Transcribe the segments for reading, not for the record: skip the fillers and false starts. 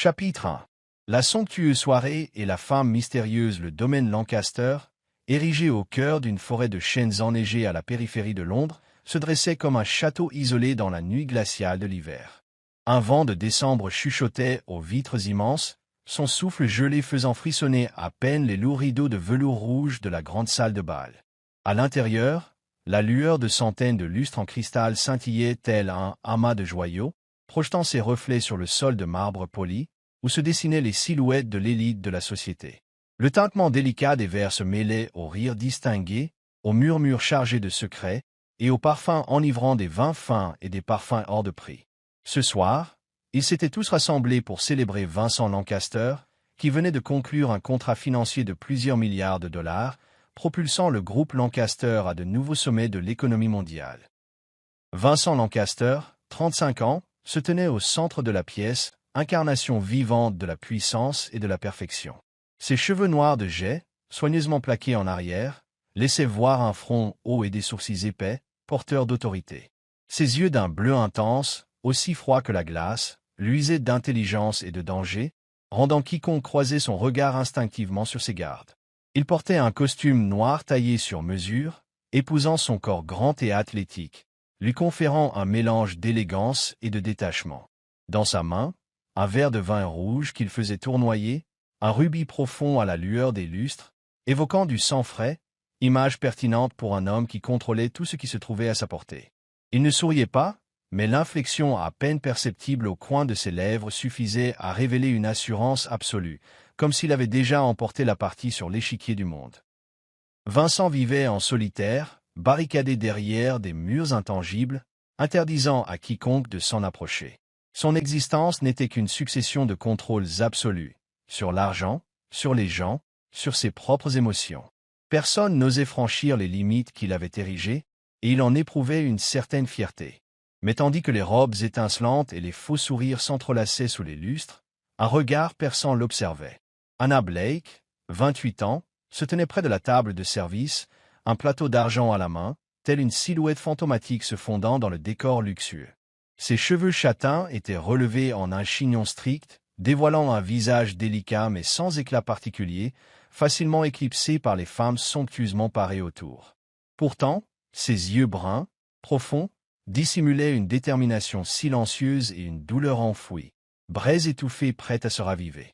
Chapitre 1. La somptueuse soirée et la femme mystérieuse. Le domaine Lancaster, érigé au cœur d'une forêt de chênes enneigés à la périphérie de Londres, se dressait comme un château isolé dans la nuit glaciale de l'hiver. Un vent de décembre chuchotait aux vitres immenses, son souffle gelé faisant frissonner à peine les lourds rideaux de velours rouge de la grande salle de bal. À l'intérieur, la lueur de centaines de lustres en cristal scintillait tel un amas de joyaux, projetant ses reflets sur le sol de marbre poli, où se dessinaient les silhouettes de l'élite de la société. Le tintement délicat des verres se mêlait aux rires distingués, aux murmures chargés de secrets, et aux parfums enivrants des vins fins et des parfums hors de prix. Ce soir, ils s'étaient tous rassemblés pour célébrer Vincent Lancaster, qui venait de conclure un contrat financier de plusieurs milliards de dollars, propulsant le groupe Lancaster à de nouveaux sommets de l'économie mondiale. Vincent Lancaster, 35 ans, se tenait au centre de la pièce, incarnation vivante de la puissance et de la perfection. Ses cheveux noirs de jais, soigneusement plaqués en arrière, laissaient voir un front haut et des sourcils épais, porteurs d'autorité. Ses yeux d'un bleu intense, aussi froids que la glace, luisaient d'intelligence et de danger, rendant quiconque croisait son regard instinctivement sur ses gardes. Il portait un costume noir taillé sur mesure, épousant son corps grand et athlétique, lui conférant un mélange d'élégance et de détachement. Dans sa main, un verre de vin rouge qu'il faisait tournoyer, un rubis profond à la lueur des lustres, évoquant du sang frais, image pertinente pour un homme qui contrôlait tout ce qui se trouvait à sa portée. Il ne souriait pas, mais l'inflexion à peine perceptible au coin de ses lèvres suffisait à révéler une assurance absolue, comme s'il avait déjà emporté la partie sur l'échiquier du monde. Vincent vivait en solitaire, barricadé derrière des murs intangibles, interdisant à quiconque de s'en approcher. Son existence n'était qu'une succession de contrôles absolus, sur l'argent, sur les gens, sur ses propres émotions. Personne n'osait franchir les limites qu'il avait érigées, et il en éprouvait une certaine fierté. Mais tandis que les robes étincelantes et les faux sourires s'entrelaçaient sous les lustres, un regard perçant l'observait. Anna Blake, 28 ans, se tenait près de la table de service, un plateau d'argent à la main, telle une silhouette fantomatique se fondant dans le décor luxueux. Ses cheveux châtains étaient relevés en un chignon strict, dévoilant un visage délicat mais sans éclat particulier, facilement éclipsé par les femmes somptueusement parées autour. Pourtant, ses yeux bruns, profonds, dissimulaient une détermination silencieuse et une douleur enfouie, braise étouffée prête à se raviver.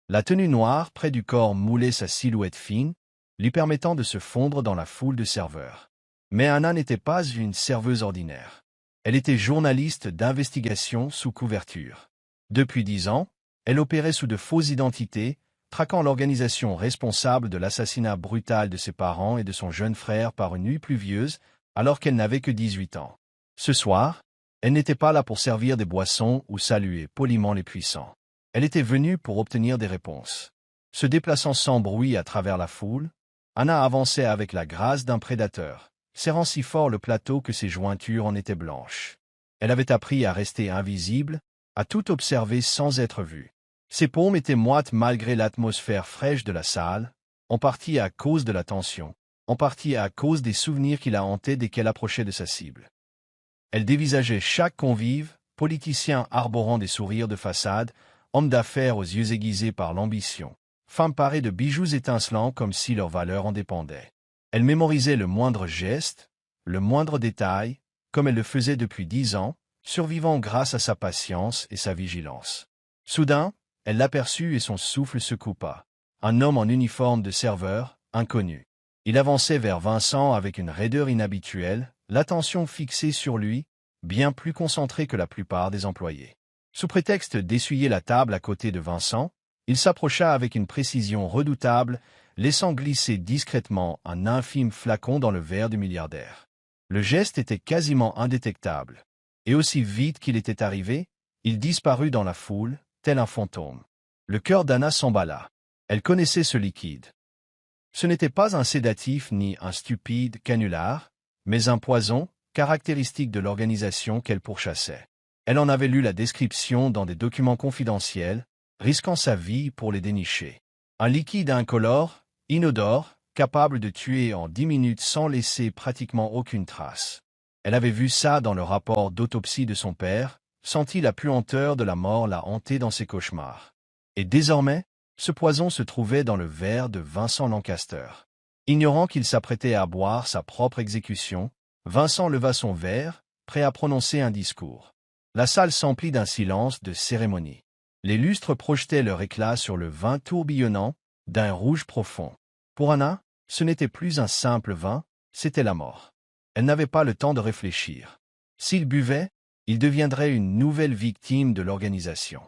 La tenue noire près du corps moulait sa silhouette fine, lui permettant de se fondre dans la foule de serveurs. Mais Anna n'était pas une serveuse ordinaire. Elle était journaliste d'investigation sous couverture. Depuis 10 ans, elle opérait sous de fausses identités, traquant l'organisation responsable de l'assassinat brutal de ses parents et de son jeune frère par une nuit pluvieuse, alors qu'elle n'avait que 18 ans. Ce soir, elle n'était pas là pour servir des boissons ou saluer poliment les puissants. Elle était venue pour obtenir des réponses. Se déplaçant sans bruit à travers la foule, Anna avançait avec la grâce d'un prédateur, serrant si fort le plateau que ses jointures en étaient blanches. Elle avait appris à rester invisible, à tout observer sans être vue. Ses paumes étaient moites malgré l'atmosphère fraîche de la salle, en partie à cause de la tension, en partie à cause des souvenirs qui la hantaient dès qu'elle approchait de sa cible. Elle dévisageait chaque convive, politicien arborant des sourires de façade, homme d'affaires aux yeux aiguisés par l'ambition, femme parée de bijoux étincelants comme si leur valeur en dépendait. Elle mémorisait le moindre geste, le moindre détail, comme elle le faisait depuis 10 ans, survivant grâce à sa patience et sa vigilance. Soudain, elle l'aperçut et son souffle se coupa. Un homme en uniforme de serveur, inconnu. Il avançait vers Vincent avec une raideur inhabituelle, l'attention fixée sur lui, bien plus concentrée que la plupart des employés. Sous prétexte d'essuyer la table à côté de Vincent, il s'approcha avec une précision redoutable, laissant glisser discrètement un infime flacon dans le verre du milliardaire. Le geste était quasiment indétectable, et aussi vite qu'il était arrivé, il disparut dans la foule, tel un fantôme. Le cœur d'Anna s'emballa. Elle connaissait ce liquide. Ce n'était pas un sédatif ni un stupide canular, mais un poison, caractéristique de l'organisation qu'elle pourchassait. Elle en avait lu la description dans des documents confidentiels, risquant sa vie pour les dénicher. Un liquide incolore, inodore, capable de tuer en 10 minutes sans laisser pratiquement aucune trace. Elle avait vu ça dans le rapport d'autopsie de son père, sentit la puanteur de la mort la hanter dans ses cauchemars. Et désormais, ce poison se trouvait dans le verre de Vincent Lancaster. Ignorant qu'il s'apprêtait à boire sa propre exécution, Vincent leva son verre, prêt à prononcer un discours. La salle s'emplit d'un silence de cérémonie. Les lustres projetaient leur éclat sur le vin tourbillonnant, d'un rouge profond. Pour Anna, ce n'était plus un simple vin, c'était la mort. Elle n'avait pas le temps de réfléchir. S'il buvait, il deviendrait une nouvelle victime de l'organisation.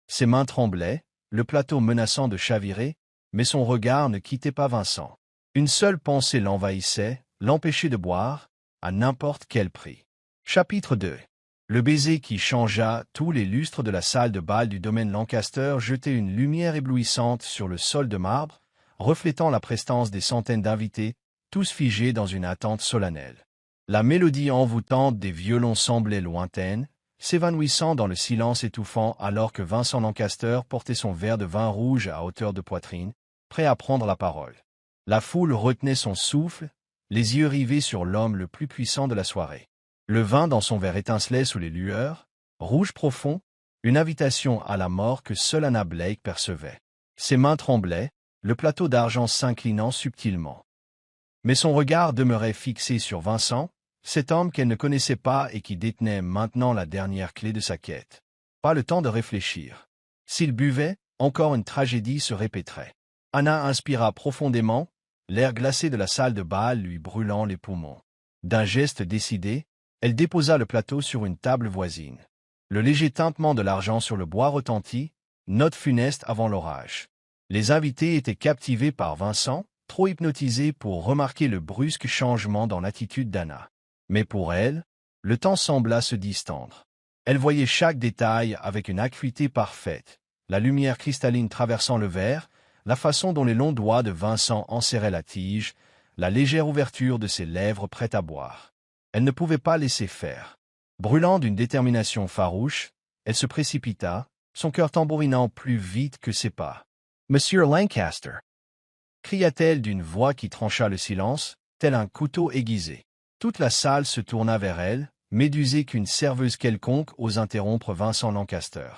Ses mains tremblaient, le plateau menaçant de chavirer, mais son regard ne quittait pas Vincent. Une seule pensée l'envahissait, l'empêcher de boire, à n'importe quel prix. Chapitre 2. Le baiser qui changea tous les lustres de la salle de bal du domaine Lancaster jetait une lumière éblouissante sur le sol de marbre, reflétant la prestance des centaines d'invités, tous figés dans une attente solennelle. La mélodie envoûtante des violons semblait lointaine, s'évanouissant dans le silence étouffant alors que Vincent Lancaster portait son verre de vin rouge à hauteur de poitrine, prêt à prendre la parole. La foule retenait son souffle, les yeux rivés sur l'homme le plus puissant de la soirée. Le vin dans son verre étincelait sous les lueurs, rouge profond, une invitation à la mort que seule Anna Blake percevait. Ses mains tremblaient, le plateau d'argent s'inclinant subtilement. Mais son regard demeurait fixé sur Vincent, cet homme qu'elle ne connaissait pas et qui détenait maintenant la dernière clé de sa quête. Pas le temps de réfléchir. S'il buvait, encore une tragédie se répéterait. Anna inspira profondément, l'air glacé de la salle de bal lui brûlant les poumons. D'un geste décidé, elle déposa le plateau sur une table voisine. Le léger tintement de l'argent sur le bois retentit, note funeste avant l'orage. Les invités étaient captivés par Vincent, trop hypnotisés pour remarquer le brusque changement dans l'attitude d'Anna. Mais pour elle, le temps sembla se distendre. Elle voyait chaque détail avec une acuité parfaite, la lumière cristalline traversant le verre, la façon dont les longs doigts de Vincent enserraient la tige, la légère ouverture de ses lèvres prêtes à boire. Elle ne pouvait pas laisser faire. Brûlant d'une détermination farouche, elle se précipita, son cœur tambourinant plus vite que ses pas. « Monsieur Lancaster !» cria-t-elle d'une voix qui trancha le silence, tel un couteau aiguisé. Toute la salle se tourna vers elle, médusée qu'une serveuse quelconque ose interrompre Vincent Lancaster.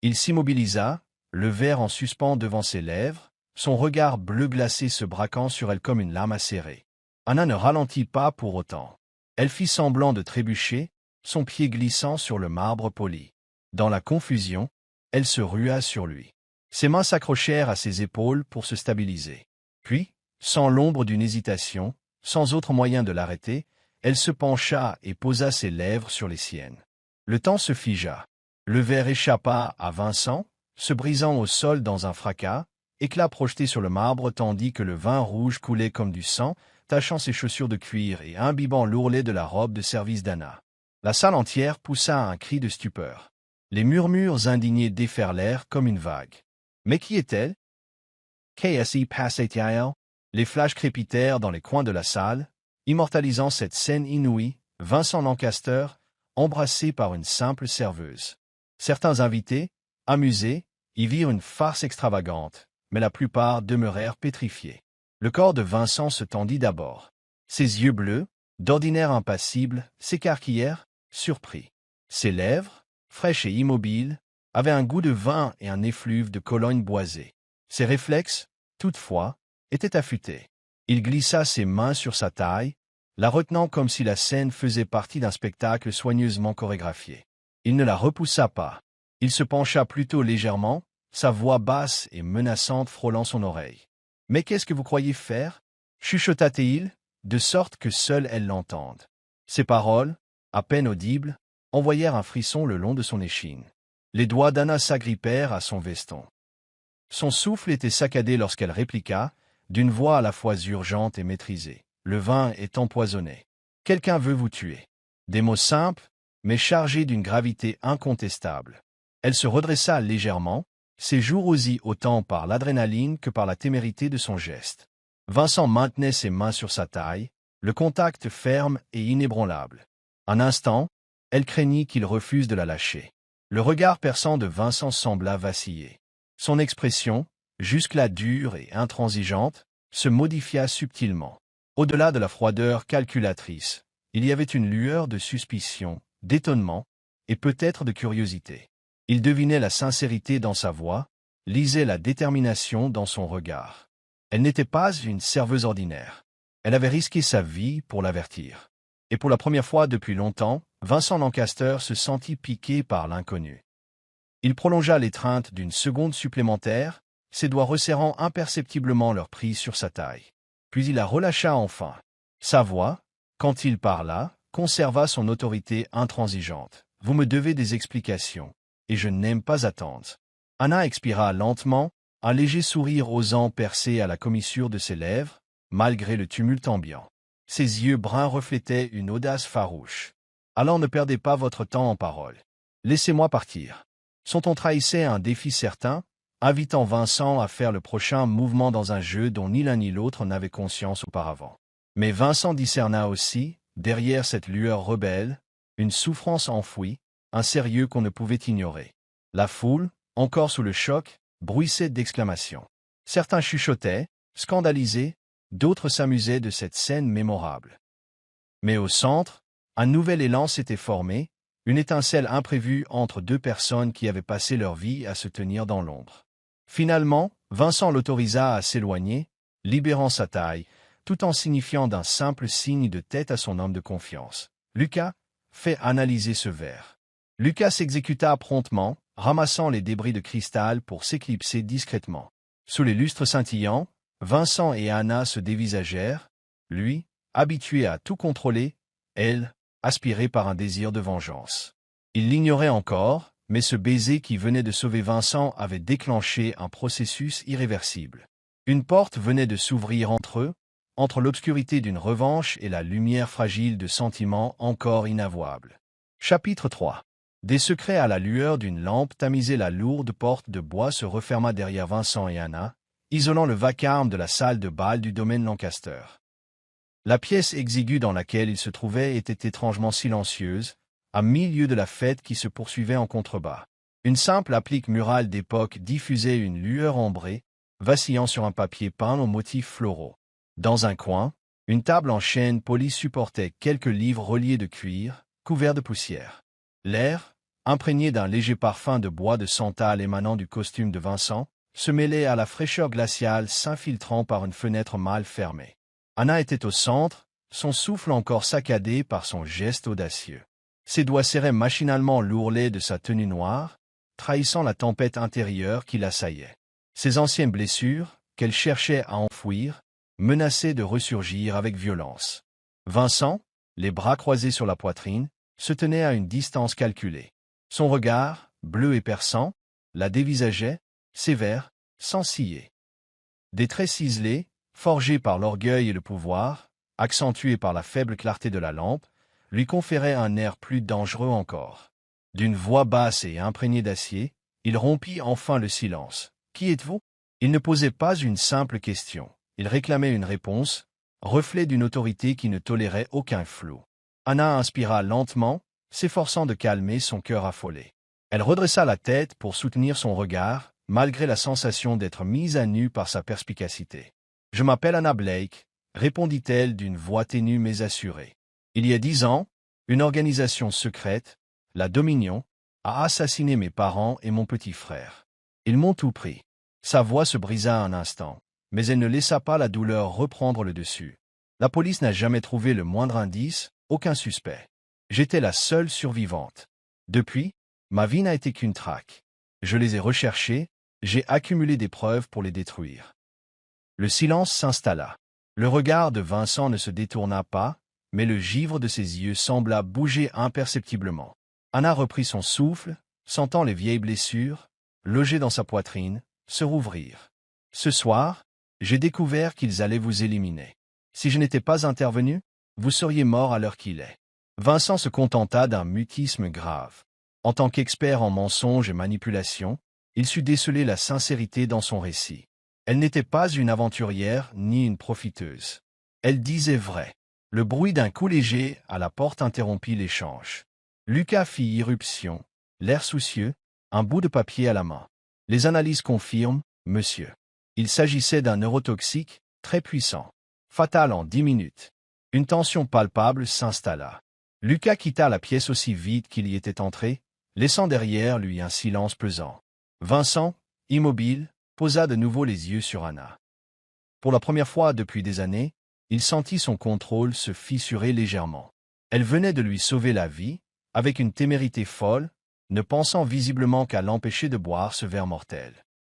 Il s'immobilisa, le verre en suspens devant ses lèvres, son regard bleu glacé se braquant sur elle comme une lame acérée. Anna ne ralentit pas pour autant. Elle fit semblant de trébucher, son pied glissant sur le marbre poli. Dans la confusion, elle se rua sur lui. Ses mains s'accrochèrent à ses épaules pour se stabiliser. Puis, sans l'ombre d'une hésitation, sans autre moyen de l'arrêter, elle se pencha et posa ses lèvres sur les siennes. Le temps se figea. Le verre échappa à Vincent, se brisant au sol dans un fracas, éclat projeté sur le marbre tandis que le vin rouge coulait comme du sang, tachant ses chaussures de cuir et imbibant l'ourlet de la robe de service d'Anna. La salle entière poussa un cri de stupeur. Les murmures indignés déferlèrent comme une vague. Mais qui est-elle? Qu'est-ce passait-il? Les flashs crépitèrent dans les coins de la salle, immortalisant cette scène inouïe, Vincent Lancaster, embrassé par une simple serveuse. Certains invités, amusés, y virent une farce extravagante, mais la plupart demeurèrent pétrifiés. Le corps de Vincent se tendit d'abord. Ses yeux bleus, d'ordinaire impassibles, s'écarquillèrent, surpris. Ses lèvres, fraîches et immobiles, avaient un goût de vin et un effluve de Cologne boisée. Ses réflexes, toutefois, étaient affûtés. Il glissa ses mains sur sa taille, la retenant comme si la scène faisait partie d'un spectacle soigneusement chorégraphié. Il ne la repoussa pas. Il se pencha plutôt légèrement, sa voix basse et menaçante frôlant son oreille. « Mais qu'est-ce que vous croyez faire » chuchota-t-il, de sorte que seule elle l'entende. Ces paroles, à peine audibles, envoyèrent un frisson le long de son échine. Les doigts d'Anna s'agrippèrent à son veston. Son souffle était saccadé lorsqu'elle répliqua, d'une voix à la fois urgente et maîtrisée. « Le vin est empoisonné. Quelqu'un veut vous tuer. » Des mots simples, mais chargés d'une gravité incontestable. Elle se redressa légèrement, ses joues rosilles autant par l'adrénaline que par la témérité de son geste. Vincent maintenait ses mains sur sa taille, le contact ferme et inébranlable. Un instant, elle craignit qu'il refuse de la lâcher. Le regard perçant de Vincent sembla vaciller. Son expression, jusque-là dure et intransigeante, se modifia subtilement. Au-delà de la froideur calculatrice, il y avait une lueur de suspicion, d'étonnement, et peut-être de curiosité. Il devinait la sincérité dans sa voix, lisait la détermination dans son regard. Elle n'était pas une serveuse ordinaire. Elle avait risqué sa vie pour l'avertir. Et pour la première fois depuis longtemps, Vincent Lancaster se sentit piqué par l'inconnu. Il prolongea l'étreinte d'une seconde supplémentaire, ses doigts resserrant imperceptiblement leur prise sur sa taille. Puis il la relâcha enfin. Sa voix, quand il parla, conserva son autorité intransigeante. « Vous me devez des explications, et je n'aime pas attendre. » Anna expira lentement, un léger sourire osant percer à la commissure de ses lèvres, malgré le tumulte ambiant. Ses yeux bruns reflétaient une audace farouche. « Alors ne perdez pas votre temps en paroles. Laissez-moi partir. » Son ton trahissait un défi certain, invitant Vincent à faire le prochain mouvement dans un jeu dont ni l'un ni l'autre n'avait conscience auparavant. Mais Vincent discerna aussi, derrière cette lueur rebelle, une souffrance enfouie, un sérieux qu'on ne pouvait ignorer. La foule, encore sous le choc, bruissait d'exclamations. Certains chuchotaient, scandalisés, d'autres s'amusaient de cette scène mémorable. Mais au centre, un nouvel élan s'était formé, une étincelle imprévue entre deux personnes qui avaient passé leur vie à se tenir dans l'ombre. Finalement, Vincent l'autorisa à s'éloigner, libérant sa taille, tout en signifiant d'un simple signe de tête à son homme de confiance. « Lucas, fais analyser ce verre. » Lucas s'exécuta promptement, ramassant les débris de cristal pour s'éclipser discrètement. Sous les lustres scintillants, Vincent et Anna se dévisagèrent, lui, habitué à tout contrôler, elle, aspirée par un désir de vengeance. Il l'ignorait encore, mais ce baiser qui venait de sauver Vincent avait déclenché un processus irréversible. Une porte venait de s'ouvrir entre eux, entre l'obscurité d'une revanche et la lumière fragile de sentiments encore inavouables. Chapitre 3. Des secrets à la lueur d'une lampe tamisée, la lourde porte de bois se referma derrière Vincent et Anna, isolant le vacarme de la salle de bal du domaine Lancaster. La pièce exiguë dans laquelle il se trouvait était étrangement silencieuse, à milieu de la fête qui se poursuivait en contrebas. Une simple applique murale d'époque diffusait une lueur ambrée, vacillant sur un papier peint aux motifs floraux. Dans un coin, une table en chêne polie supportait quelques livres reliés de cuir, couverts de poussière. L'air, imprégné d'un léger parfum de bois de santal émanant du costume de Vincent, se mêlait à la fraîcheur glaciale s'infiltrant par une fenêtre mal fermée. Anna était au centre, son souffle encore saccadé par son geste audacieux. Ses doigts serraient machinalement l'ourlet de sa tenue noire, trahissant la tempête intérieure qui l'assaillait. Ses anciennes blessures, qu'elle cherchait à enfouir, menaçaient de ressurgir avec violence. Vincent, les bras croisés sur la poitrine, se tenait à une distance calculée. Son regard, bleu et perçant, la dévisageait, sévère, sans ciller. Des traits ciselés, forgés par l'orgueil et le pouvoir, accentués par la faible clarté de la lampe, lui conféraient un air plus dangereux encore. D'une voix basse et imprégnée d'acier, il rompit enfin le silence. « Qui êtes-vous » Il ne posait pas une simple question. Il réclamait une réponse, reflet d'une autorité qui ne tolérait aucun flou. Anna inspira lentement, s'efforçant de calmer son cœur affolé. Elle redressa la tête pour soutenir son regard, malgré la sensation d'être mise à nu par sa perspicacité. « Je m'appelle Anna Blake », répondit-elle d'une voix ténue mais assurée. « Il y a 10 ans, une organisation secrète, la Dominion, a assassiné mes parents et mon petit frère. Ils m'ont tout pris. » Sa voix se brisa un instant, mais elle ne laissa pas la douleur reprendre le dessus. La police n'a jamais trouvé le moindre indice, aucun suspect. J'étais la seule survivante. Depuis, ma vie n'a été qu'une traque. Je les ai recherchés, j'ai accumulé des preuves pour les détruire. Le silence s'installa. Le regard de Vincent ne se détourna pas, mais le givre de ses yeux sembla bouger imperceptiblement. Anna reprit son souffle, sentant les vieilles blessures, logées dans sa poitrine, se rouvrir. « Ce soir, j'ai découvert qu'ils allaient vous éliminer. Si je n'étais pas intervenu, vous seriez mort à l'heure qu'il est. » Vincent se contenta d'un mutisme grave. En tant qu'expert en mensonges et manipulation, il sut déceler la sincérité dans son récit. Elle n'était pas une aventurière ni une profiteuse. Elle disait vrai. Le bruit d'un coup léger à la porte interrompit l'échange. Lucas fit irruption, l'air soucieux, un bout de papier à la main. « Les analyses confirment, monsieur. Il s'agissait d'un neurotoxique, très puissant. Fatal en 10 minutes. » Une tension palpable s'installa. Lucas quitta la pièce aussi vite qu'il y était entré, laissant derrière lui un silence pesant. Vincent, immobile, posa de nouveau les yeux sur Anna. Pour la première fois depuis des années, il sentit son contrôle se fissurer légèrement. Elle venait de lui sauver la vie, avec une témérité folle, ne pensant visiblement qu'à l'empêcher de boire ce verre mortel.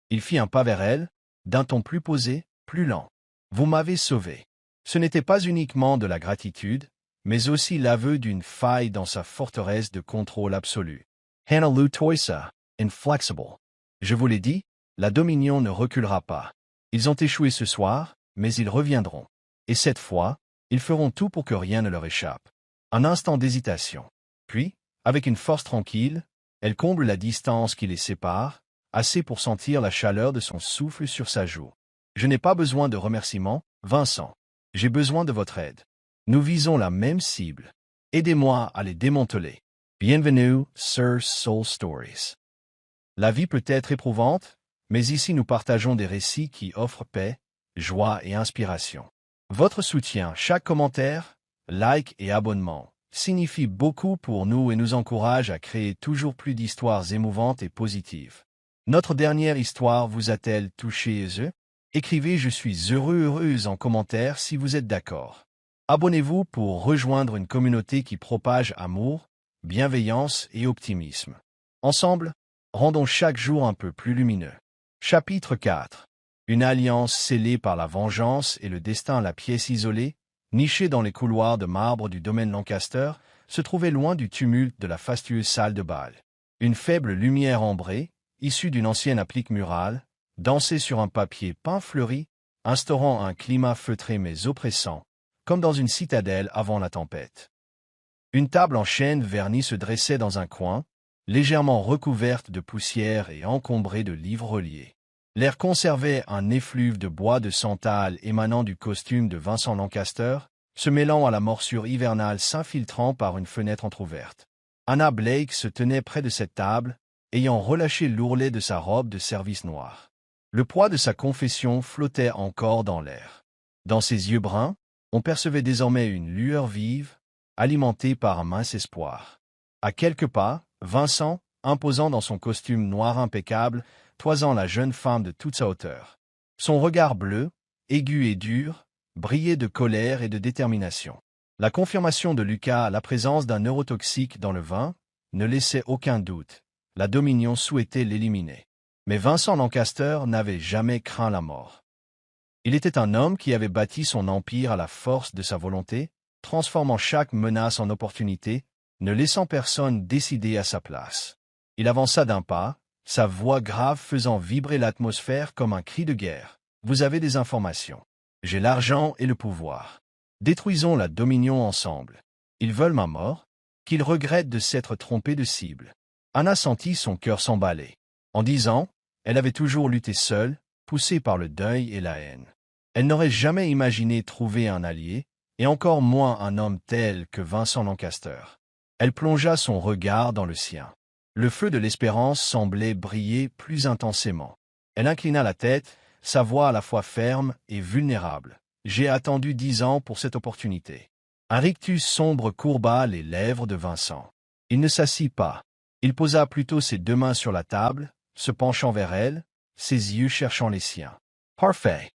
Il fit un pas vers elle, d'un ton plus posé, plus lent. « Vous m'avez sauvé. » Ce n'était pas uniquement de la gratitude, mais aussi l'aveu d'une faille dans sa forteresse de contrôle absolu. Hannah Lou Toysa, inflexible. Je vous l'ai dit, la Dominion ne reculera pas. Ils ont échoué ce soir, mais ils reviendront. Et cette fois, ils feront tout pour que rien ne leur échappe. Un instant d'hésitation. Puis, avec une force tranquille, elle comble la distance qui les sépare, assez pour sentir la chaleur de son souffle sur sa joue. Je n'ai pas besoin de remerciements, Vincent. J'ai besoin de votre aide. Nous visons la même cible. Aidez-moi à les démanteler. Bienvenue sur Soul Stories. La vie peut être éprouvante, mais ici nous partageons des récits qui offrent paix, joie et inspiration. Votre soutien, chaque commentaire, like et abonnement, signifie beaucoup pour nous et nous encourage à créer toujours plus d'histoires émouvantes et positives. Notre dernière histoire vous a-t-elle touché et eux? Écrivez « Je suis heureuse » en commentaire si vous êtes d'accord. Abonnez-vous pour rejoindre une communauté qui propage amour, bienveillance et optimisme. Ensemble, rendons chaque jour un peu plus lumineux. Chapitre 4. Une alliance scellée par la vengeance et le destin. La pièce isolée, nichée dans les couloirs de marbre du domaine Lancaster, se trouvait loin du tumulte de la fastueuse salle de bal. Une faible lumière ambrée, issue d'une ancienne applique murale, dansait sur un papier peint fleuri, instaurant un climat feutré mais oppressant, comme dans une citadelle avant la tempête. Une table en chêne verni se dressait dans un coin, légèrement recouverte de poussière et encombrée de livres reliés. L'air conservait un effluve de bois de santal émanant du costume de Vincent Lancaster, se mêlant à la morsure hivernale s'infiltrant par une fenêtre entr'ouverte. Anna Blake se tenait près de cette table, ayant relâché l'ourlet de sa robe de service noire. Le poids de sa confession flottait encore dans l'air. Dans ses yeux bruns, on percevait désormais une lueur vive, alimentée par un mince espoir. À quelques pas, Vincent, imposant dans son costume noir impeccable, toisant la jeune femme de toute sa hauteur. Son regard bleu, aigu et dur, brillait de colère et de détermination. La confirmation de Lucas à la présence d'un neurotoxique dans le vin ne laissait aucun doute. La Dominion souhaitait l'éliminer. Mais Vincent Lancaster n'avait jamais craint la mort. Il était un homme qui avait bâti son empire à la force de sa volonté, transformant chaque menace en opportunité, ne laissant personne décider à sa place. Il avança d'un pas, sa voix grave faisant vibrer l'atmosphère comme un cri de guerre. « Vous avez des informations. J'ai l'argent et le pouvoir. Détruisons la Dominion ensemble. Ils veulent ma mort, qu'ils regrettent de s'être trompés de cible. » Anna sentit son cœur s'emballer. En 10 ans, elle avait toujours lutté seule, poussée par le deuil et la haine. Elle n'aurait jamais imaginé trouver un allié, et encore moins un homme tel que Vincent Lancaster. Elle plongea son regard dans le sien. Le feu de l'espérance semblait briller plus intensément. Elle inclina la tête, sa voix à la fois ferme et vulnérable. « J'ai attendu 10 ans pour cette opportunité. » Un rictus sombre courba les lèvres de Vincent. Il ne s'assit pas. Il posa plutôt ses 2 mains sur la table, se penchant vers elle, ses yeux cherchant les siens. « Parfait.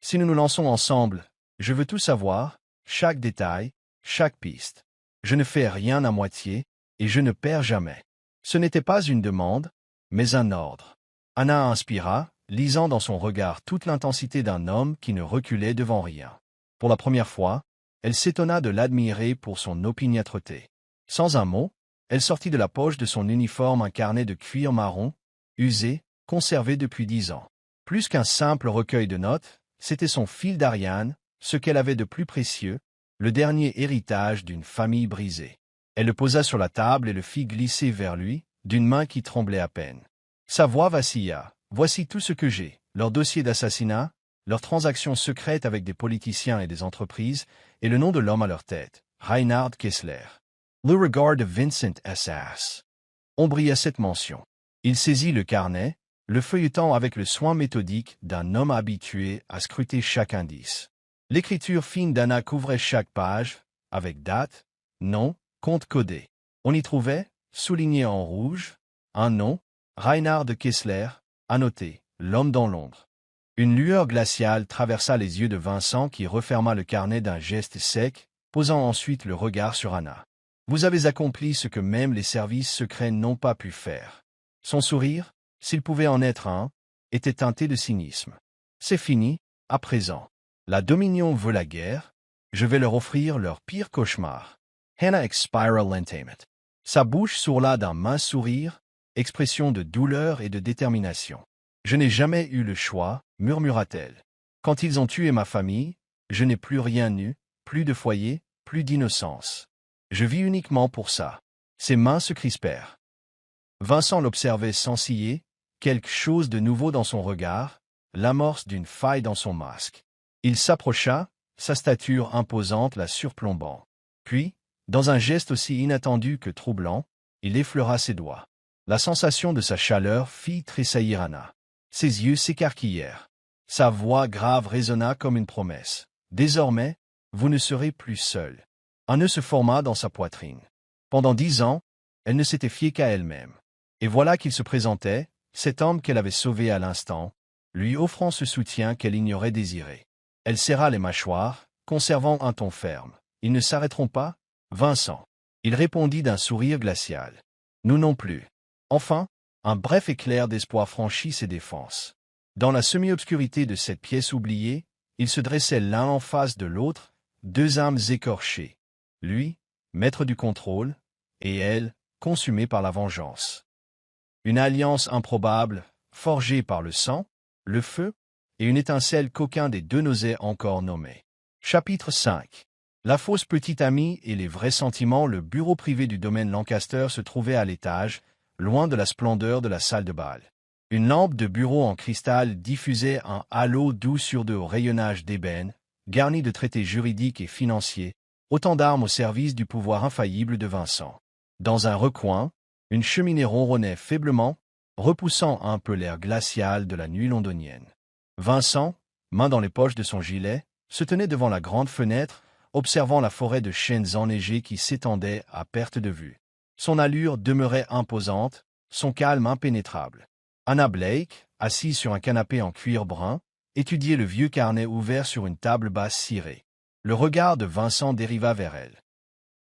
Si nous nous lançons ensemble, je veux tout savoir, chaque détail, chaque piste. Je ne fais rien à moitié, et je ne perds jamais. » Ce n'était pas une demande, mais un ordre. Anna inspira, lisant dans son regard toute l'intensité d'un homme qui ne reculait devant rien. Pour la première fois, elle s'étonna de l'admirer pour son opiniâtreté. Sans un mot, elle sortit de la poche de son uniforme un carnet de cuir marron, usé, conservé depuis 10 ans. Plus qu'un simple recueil de notes, c'était son fil d'Ariane, ce qu'elle avait de plus précieux, le dernier héritage d'une famille brisée. Elle le posa sur la table et le fit glisser vers lui, d'une main qui tremblait à peine. Sa voix vacilla. « Voici tout ce que j'ai, leur dossier d'assassinat, leurs transactions secrètes avec des politiciens et des entreprises, et le nom de l'homme à leur tête, Reinhard Kessler. » Le regard de Vincent S.S. On brilla cette mention. Il saisit le carnet, le feuilletant avec le soin méthodique d'un homme habitué à scruter chaque indice. L'écriture fine d'Anna couvrait chaque page, avec date, nom, compte codé. On y trouvait, souligné en rouge, un nom, Reinhard Kessler, annoté, l'homme dans l'ombre. Une lueur glaciale traversa les yeux de Vincent qui referma le carnet d'un geste sec, posant ensuite le regard sur Anna. Vous avez accompli ce que même les services secrets n'ont pas pu faire. Son sourire, s'il pouvait en être un, était teinté de cynisme. C'est fini, à présent. La Dominion veut la guerre, je vais leur offrir leur pire cauchemar. Hannah expira lentement. Sa bouche s'ourla d'un mince sourire, expression de douleur et de détermination. Je n'ai jamais eu le choix, murmura-t-elle. Quand ils ont tué ma famille, je n'ai plus rien eu, plus de foyer, plus d'innocence. Je vis uniquement pour ça. Ses mains se crispèrent. Vincent l'observait sans ciller, quelque chose de nouveau dans son regard, l'amorce d'une faille dans son masque. Il s'approcha, sa stature imposante la surplombant. Puis, dans un geste aussi inattendu que troublant, il effleura ses doigts. La sensation de sa chaleur fit tressaillir Anna. Ses yeux s'écarquillèrent. Sa voix grave résonna comme une promesse. Désormais, vous ne serez plus seul. Un nœud se forma dans sa poitrine. Pendant 10 ans, elle ne s'était fiée qu'à elle-même. Et voilà qu'il se présentait, cet homme qu'elle avait sauvé à l'instant, lui offrant ce soutien qu'elle ignorait désirer. Elle serra les mâchoires, conservant un ton ferme. Ils ne s'arrêteront pas, Vincent. Il répondit d'un sourire glacial. Nous non plus. Enfin, un bref éclair d'espoir franchit ses défenses. Dans la semi-obscurité de cette pièce oubliée, ils se dressaient l'un en face de l'autre, deux âmes écorchées. Lui, maître du contrôle, et elle, consumée par la vengeance. Une alliance improbable, forgée par le sang, le feu, et une étincelle qu'aucun des deux n'osait encore nommer. Chapitre 5. La fausse petite amie et les vrais sentiments. Le bureau privé du domaine Lancaster se trouvait à l'étage, loin de la splendeur de la salle de bal. Une lampe de bureau en cristal diffusait un halo doux sur de hauts rayonnages d'ébène, garni de traités juridiques et financiers, autant d'armes au service du pouvoir infaillible de Vincent. Dans un recoin, une cheminée ronronnait faiblement, repoussant un peu l'air glacial de la nuit londonienne. Vincent, main dans les poches de son gilet, se tenait devant la grande fenêtre, observant la forêt de chênes enneigés qui s'étendait à perte de vue. Son allure demeurait imposante, son calme impénétrable. Anna Blake, assise sur un canapé en cuir brun, étudiait le vieux carnet ouvert sur une table basse cirée. Le regard de Vincent dériva vers elle.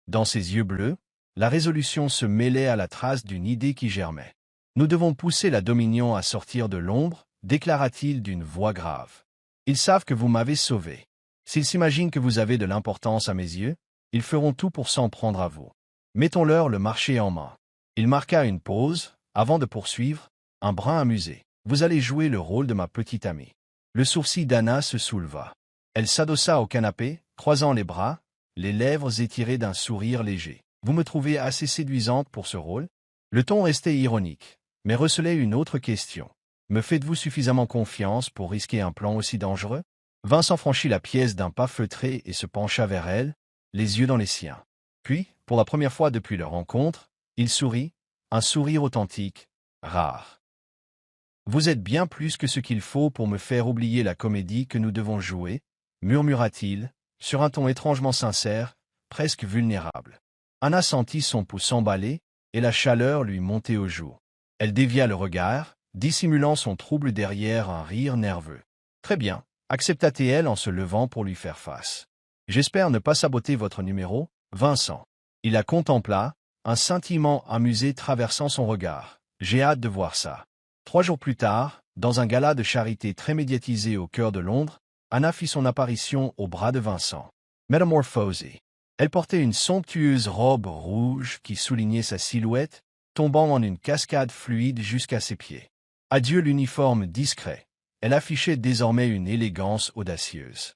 Dans ses yeux bleus, la résolution se mêlait à la trace d'une idée qui germait. « Nous devons pousser la Dominion à sortir de l'ombre », déclara-t-il d'une voix grave. « Ils savent que vous m'avez sauvé. S'ils s'imaginent que vous avez de l'importance à mes yeux, ils feront tout pour s'en prendre à vous. Mettons-leur le marché en main. » Il marqua une pause, avant de poursuivre, un brin amusé. « Vous allez jouer le rôle de ma petite amie. » Le sourcil d'Anna se souleva. Elle s'adossa au canapé, croisant les bras, les lèvres étirées d'un sourire léger. « Vous me trouvez assez séduisante pour ce rôle ?» Le ton restait ironique, mais recelait une autre question. « Me faites-vous suffisamment confiance pour risquer un plan aussi dangereux ?» Vincent franchit la pièce d'un pas feutré et se pencha vers elle, les yeux dans les siens. Puis, pour la première fois depuis leur rencontre, il sourit, un sourire authentique, rare. « Vous êtes bien plus que ce qu'il faut pour me faire oublier la comédie que nous devons jouer, » murmura-t-il, sur un ton étrangement sincère, presque vulnérable. Anna sentit son pouls s'emballer, et la chaleur lui monter aux joues. Elle dévia le regard, dissimulant son trouble derrière un rire nerveux. « Très bien, » accepta-t-elle en se levant pour lui faire face. « J'espère ne pas saboter votre numéro, Vincent. » Il la contempla, un scintillement amusé traversant son regard. « J'ai hâte de voir ça. » 3 jours plus tard, dans un gala de charité très médiatisé au cœur de Londres, Anna fit son apparition au bras de Vincent. Métamorphosée. Elle portait une somptueuse robe rouge qui soulignait sa silhouette, tombant en une cascade fluide jusqu'à ses pieds. Adieu l'uniforme discret. Elle affichait désormais une élégance audacieuse.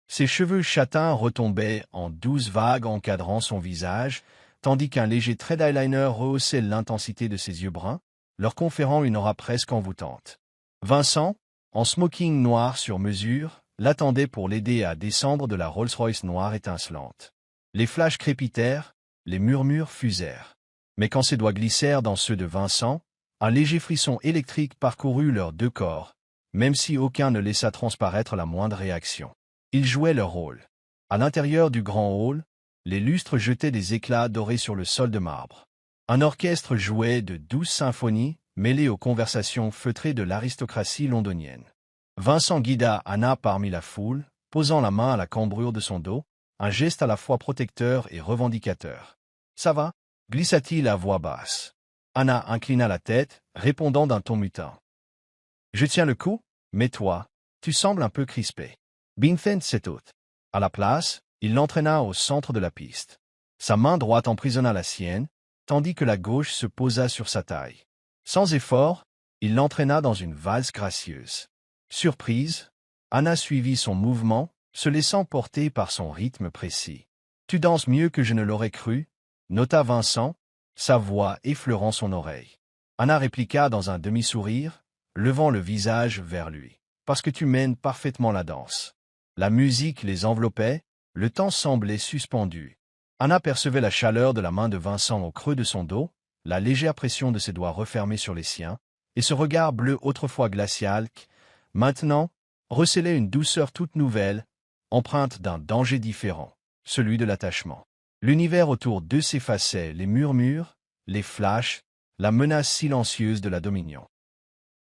Ses cheveux châtains retombaient en douces vagues encadrant son visage, tandis qu'un léger trait d'eyeliner rehaussait l'intensité de ses yeux bruns, leur conférant une aura presque envoûtante. Vincent, en smoking noir sur mesure, l'attendait pour l'aider à descendre de la Rolls-Royce noire étincelante. Les flashs crépitèrent, les murmures fusèrent. Mais quand ses doigts glissèrent dans ceux de Vincent, un léger frisson électrique parcourut leurs deux corps, même si aucun ne laissa transparaître la moindre réaction. Ils jouaient leur rôle. À l'intérieur du grand hall, Les lustres jetaient des éclats dorés sur le sol de marbre. Un orchestre jouait de douces symphonies, mêlées aux conversations feutrées de l'aristocratie londonienne. Vincent guida Anna parmi la foule, posant la main à la cambrure de son dos, un geste à la fois protecteur et revendicateur. « Ça va » glissa-t-il à voix basse. Anna inclina la tête, répondant d'un ton mutin. « Je tiens le coup, mais toi, tu sembles un peu crispé. » Vincent s'étouffa. À la place, il l'entraîna au centre de la piste. Sa main droite emprisonna la sienne, tandis que la gauche se posa sur sa taille. Sans effort, il l'entraîna dans une valse gracieuse. Surprise, Anna suivit son mouvement, se laissant porter par son rythme précis. « Tu danses mieux que je ne l'aurais cru », nota Vincent, sa voix effleurant son oreille. Anna répliqua dans un demi-sourire, levant le visage vers lui. « Parce que tu mènes parfaitement la danse. » La musique les enveloppait, le temps semblait suspendu. Anna percevait la chaleur de la main de Vincent au creux de son dos, la légère pression de ses doigts refermés sur les siens, et ce regard bleu autrefois glacial qui, maintenant, recélait une douceur toute nouvelle, empreinte d'un danger différent, celui de l'attachement. L'univers autour d'eux s'effaçait, les murmures, les flashs, la menace silencieuse de la dominion.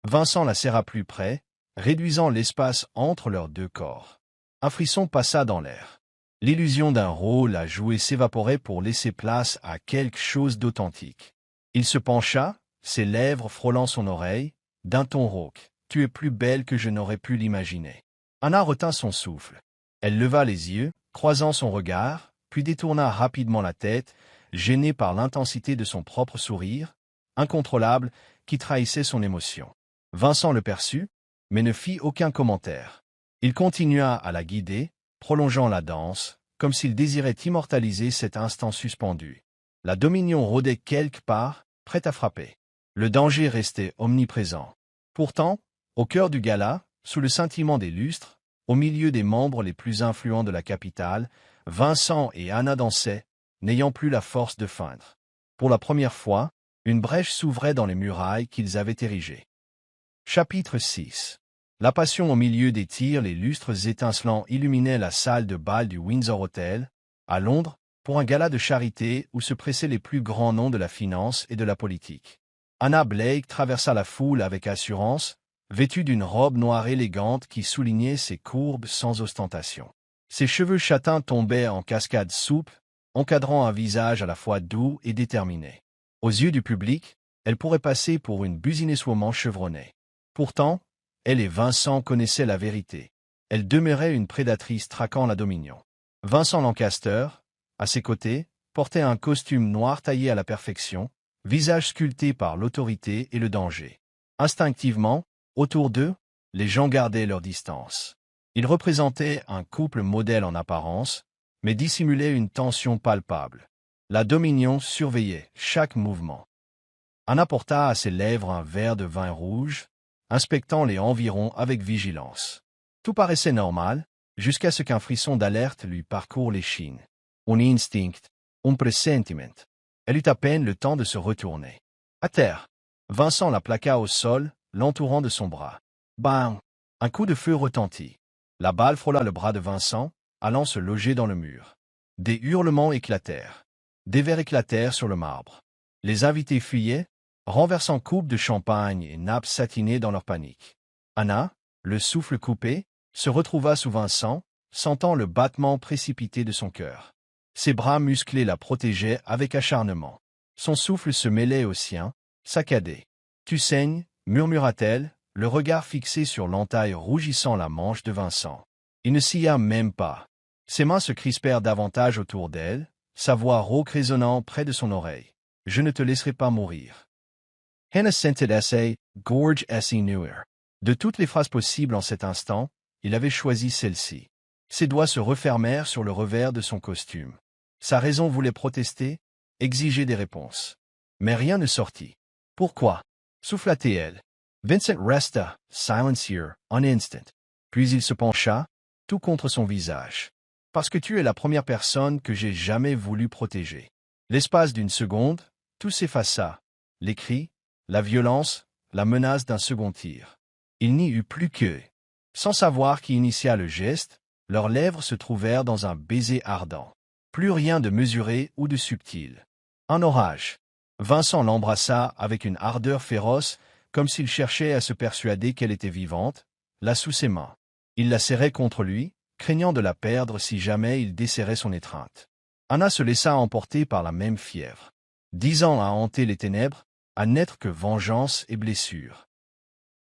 Vincent la serra plus près, réduisant l'espace entre leurs deux corps. Un frisson passa dans l'air. L'illusion d'un rôle à jouer s'évaporait pour laisser place à quelque chose d'authentique. Il se pencha, ses lèvres frôlant son oreille, d'un ton rauque. « Tu es plus belle que je n'aurais pu l'imaginer. » Anna retint son souffle. Elle leva les yeux, croisant son regard, puis détourna rapidement la tête, gênée par l'intensité de son propre sourire, incontrôlable, qui trahissait son émotion. Vincent le perçut, mais ne fit aucun commentaire. Il continua à la guider, prolongeant la danse, comme s'il désirait immortaliser cet instant suspendu. La dominion rôdait quelque part, prête à frapper. Le danger restait omniprésent. Pourtant, au cœur du gala, sous le scintillement des lustres, au milieu des membres les plus influents de la capitale, Vincent et Anna dansaient, n'ayant plus la force de feindre. Pour la première fois, une brèche s'ouvrait dans les murailles qu'ils avaient érigées. Chapitre 6. La passion au milieu des tirs, les lustres étincelants illuminaient la salle de bal du Windsor Hotel, à Londres, pour un gala de charité où se pressaient les plus grands noms de la finance et de la politique. Anna Blake traversa la foule avec assurance, vêtue d'une robe noire élégante qui soulignait ses courbes sans ostentation. Ses cheveux châtains tombaient en cascades souples, encadrant un visage à la fois doux et déterminé. Aux yeux du public, elle pourrait passer pour une businesswoman chevronnée. Pourtant, elle et Vincent connaissaient la vérité. Elle demeurait une prédatrice traquant la dominion. Vincent Lancaster, à ses côtés, portait un costume noir taillé à la perfection, visage sculpté par l'autorité et le danger. Instinctivement, autour d'eux, les gens gardaient leur distance. Ils représentaient un couple modèle en apparence, mais dissimulaient une tension palpable. La dominion surveillait chaque mouvement. Anna porta à ses lèvres un verre de vin rouge, inspectant les environs avec vigilance. Tout paraissait normal, jusqu'à ce qu'un frisson d'alerte lui parcourt l'échine. Un instinct, un pressentiment. Elle eut à peine le temps de se retourner. À terre. Vincent la plaqua au sol, l'entourant de son bras. Bang! Un coup de feu retentit. La balle frôla le bras de Vincent, allant se loger dans le mur. Des hurlements éclatèrent. Des verres éclatèrent sur le marbre. Les invités fuyaient, renversant coupes de champagne et nappes satinées dans leur panique. Anna, le souffle coupé, se retrouva sous Vincent, sentant le battement précipité de son cœur. Ses bras musclés la protégeaient avec acharnement. Son souffle se mêlait au sien, saccadé. « Tu saignes » murmura-t-elle, le regard fixé sur l'entaille rougissant la manche de Vincent. Il ne s'y même pas. Ses mains se crispèrent davantage autour d'elle, sa voix rauque résonnant près de son oreille. « Je ne te laisserai pas mourir. » Hannah sentait assez, gorge assez newer. De toutes les phrases possibles en cet instant, il avait choisi celle-ci. Ses doigts se refermèrent sur le revers de son costume. Sa raison voulait protester, exiger des réponses. Mais rien ne sortit. « Pourquoi » souffla-t-elle. Vincent resta, silencieux, un instant. Puis il se pencha, tout contre son visage. « Parce que tu es la première personne que j'ai jamais voulu protéger. » L'espace d'une seconde, tout s'effaça. Les cris, la violence, la menace d'un second tir. Il n'y eut plus que. Sans savoir qui initia le geste, leurs lèvres se trouvèrent dans un baiser ardent. Plus rien de mesuré ou de subtil. Un orage. Vincent l'embrassa avec une ardeur féroce, comme s'il cherchait à se persuader qu'elle était vivante, là sous ses mains. Il la serrait contre lui, craignant de la perdre si jamais il desserrait son étreinte. Anna se laissa emporter par la même fièvre. 10 ans à hanter les ténèbres, à n'être que vengeance et blessure.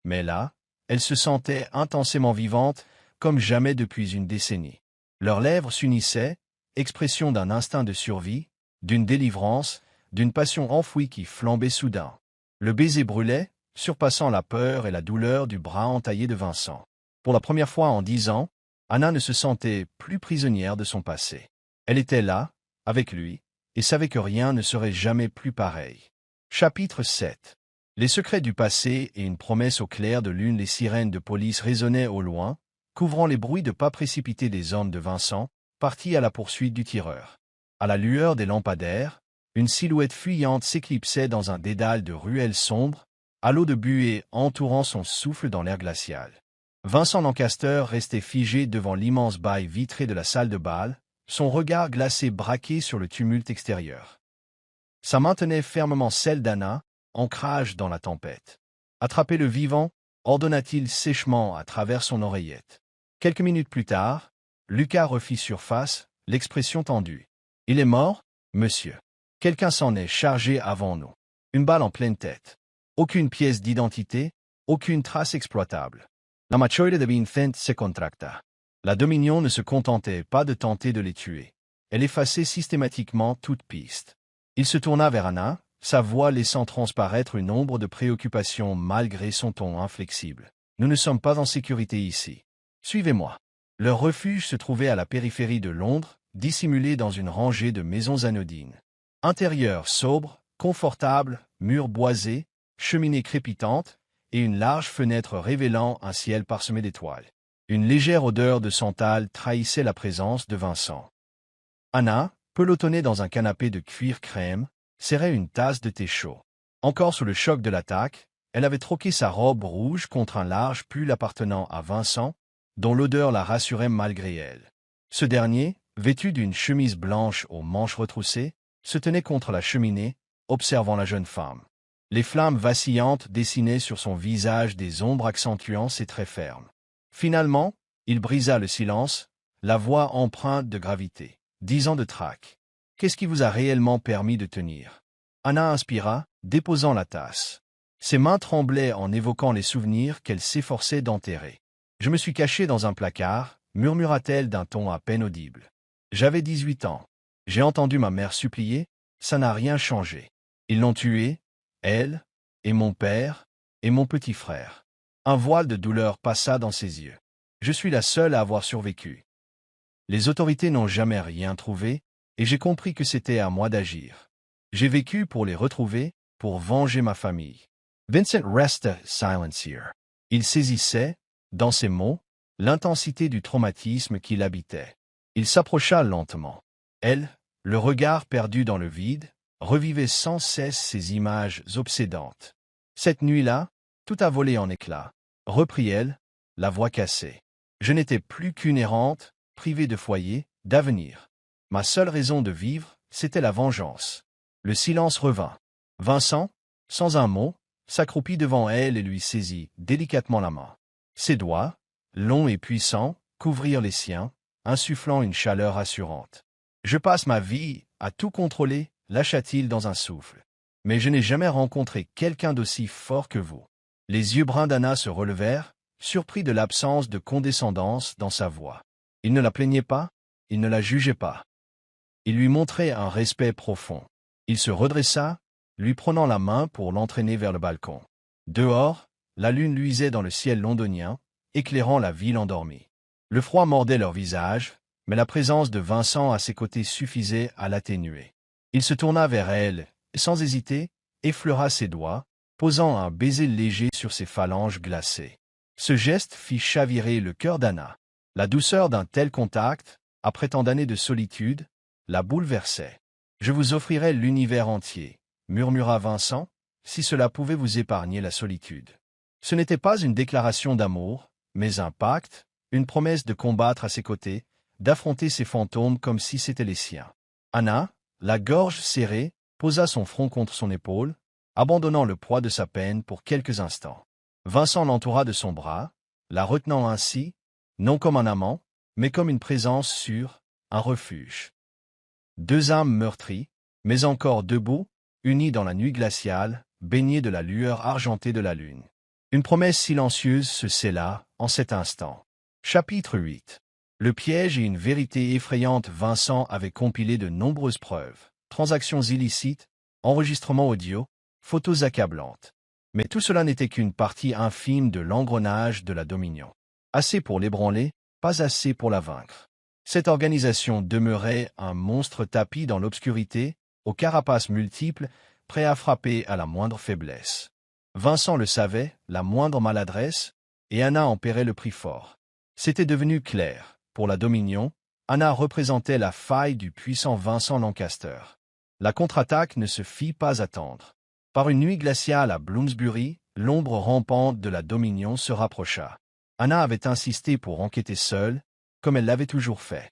Mais là, elle se sentait intensément vivante, comme jamais depuis une décennie. Leurs lèvres s'unissaient, expression d'un instinct de survie, d'une délivrance, d'une passion enfouie qui flambait soudain. Le baiser brûlait, surpassant la peur et la douleur du bras entaillé de Vincent. Pour la première fois en 10 ans, Anna ne se sentait plus prisonnière de son passé. Elle était là, avec lui, et savait que rien ne serait jamais plus pareil. Chapitre 7. Les secrets du passé et une promesse au clair de lune. Les sirènes de police résonnaient au loin, couvrant les bruits de pas précipités des hommes de Vincent, partis à la poursuite du tireur. À la lueur des lampadaires, une silhouette fuyante s'éclipsait dans un dédale de ruelles sombres, à l'eau de buée entourant son souffle dans l'air glacial. Vincent Lancaster restait figé devant l'immense bail vitré de la salle de bal, son regard glacé braqué sur le tumulte extérieur. Sa main tenait fermement celle d'Anna, ancrage dans la tempête. « Attrapez le vivant » ordonna-t-il sèchement à travers son oreillette. Quelques minutes plus tard, Lucas refit surface, l'expression tendue. « Il est mort, monsieur. Quelqu'un s'en est chargé avant nous. Une balle en pleine tête. Aucune pièce d'identité, aucune trace exploitable. La machoide de Vincent se contracta. La Dominion ne se contentait pas de tenter de les tuer. Elle effaçait systématiquement toute piste. Il se tourna vers Anna, sa voix laissant transparaître une ombre de préoccupation malgré son ton inflexible. « Nous ne sommes pas en sécurité ici. Suivez-moi. » Leur refuge se trouvait à la périphérie de Londres, dissimulé dans une rangée de maisons anodines. Intérieur sobre, confortable, murs boisés, cheminée crépitante, et une large fenêtre révélant un ciel parsemé d'étoiles. Une légère odeur de santal trahissait la présence de Vincent. Anna, pelotonnée dans un canapé de cuir crème, serrait une tasse de thé chaud. Encore sous le choc de l'attaque, elle avait troqué sa robe rouge contre un large pull appartenant à Vincent, dont l'odeur la rassurait malgré elle. Ce dernier, vêtu d'une chemise blanche aux manches retroussées, se tenait contre la cheminée, observant la jeune femme. Les flammes vacillantes dessinaient sur son visage des ombres accentuant ses traits fermes. Finalement, il brisa le silence, la voix empreinte de gravité. 10 ans de traque. Qu'est-ce qui vous a réellement permis de tenir? Anna inspira, déposant la tasse. Ses mains tremblaient en évoquant les souvenirs qu'elle s'efforçait d'enterrer. Je me suis caché dans un placard, murmura-t-elle d'un ton à peine audible. J'avais 18 ans. J'ai entendu ma mère supplier, ça n'a rien changé. Ils l'ont tuée, elle, et mon père, et mon petit frère. Un voile de douleur passa dans ses yeux. Je suis la seule à avoir survécu. Les autorités n'ont jamais rien trouvé, et j'ai compris que c'était à moi d'agir. J'ai vécu pour les retrouver, pour venger ma famille. Vincent resta silencieux. Il saisissait, dans ses mots, l'intensité du traumatisme qui l'habitait. Il s'approcha lentement. Elle, le regard perdu dans le vide, revivait sans cesse ces images obsédantes. Cette nuit-là, tout a volé en éclats, reprit-elle, la voix cassée. Je n'étais plus qu'une errante, privée de foyer, d'avenir. Ma seule raison de vivre, c'était la vengeance. Le silence revint. Vincent, sans un mot, s'accroupit devant elle et lui saisit délicatement la main. Ses doigts, longs et puissants, couvrirent les siens, insufflant une chaleur assurante. « Je passe ma vie à tout contrôler », lâcha-t-il dans un souffle. « Mais je n'ai jamais rencontré quelqu'un d'aussi fort que vous. » Les yeux bruns d'Anna se relevèrent, surpris de l'absence de condescendance dans sa voix. Il ne la plaignait pas, il ne la jugeait pas. Il lui montrait un respect profond. Il se redressa, lui prenant la main pour l'entraîner vers le balcon. Dehors, la lune luisait dans le ciel londonien, éclairant la ville endormie. Le froid mordait leur visage, mais la présence de Vincent à ses côtés suffisait à l'atténuer. Il se tourna vers elle, et sans hésiter, effleura ses doigts, posant un baiser léger sur ses phalanges glacées. Ce geste fit chavirer le cœur d'Anna. La douceur d'un tel contact, après tant d'années de solitude, la bouleversait. « Je vous offrirais l'univers entier », murmura Vincent, « si cela pouvait vous épargner la solitude. » Ce n'était pas une déclaration d'amour, mais un pacte, une promesse de combattre à ses côtés, d'affronter ses fantômes comme si c'étaient les siens. Anna, la gorge serrée, posa son front contre son épaule, abandonnant le poids de sa peine pour quelques instants. Vincent l'entoura de son bras, la retenant ainsi, non comme un amant, mais comme une présence sûre, un refuge. Deux âmes meurtries, mais encore debout, unies dans la nuit glaciale, baignées de la lueur argentée de la lune. Une promesse silencieuse se scella en cet instant. Chapitre 8. Le piège et une vérité effrayante. Vincent avait compilé de nombreuses preuves, transactions illicites, enregistrements audio, photos accablantes. Mais tout cela n'était qu'une partie infime de l'engrenage de la Dominion. Assez pour l'ébranler, pas assez pour la vaincre. Cette organisation demeurait un monstre tapi dans l'obscurité, aux carapaces multiples, prêt à frapper à la moindre faiblesse. Vincent le savait, la moindre maladresse, et Anna en paierait le prix fort. C'était devenu clair. Pour la Dominion, Anna représentait la faille du puissant Vincent Lancaster. La contre-attaque ne se fit pas attendre. Par une nuit glaciale à Bloomsbury, l'ombre rampante de la Dominion se rapprocha. Anna avait insisté pour enquêter seule, comme elle l'avait toujours fait.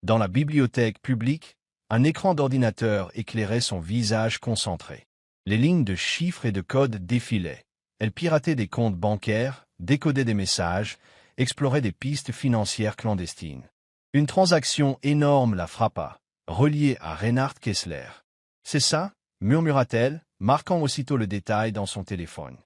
Dans la bibliothèque publique, un écran d'ordinateur éclairait son visage concentré. Les lignes de chiffres et de codes défilaient. Elle piratait des comptes bancaires, décodait des messages, explorait des pistes financières clandestines. Une transaction énorme la frappa, reliée à Reinhard Kessler. « C'est ça ?» murmura-t-elle, marquant aussitôt le détail dans son téléphone.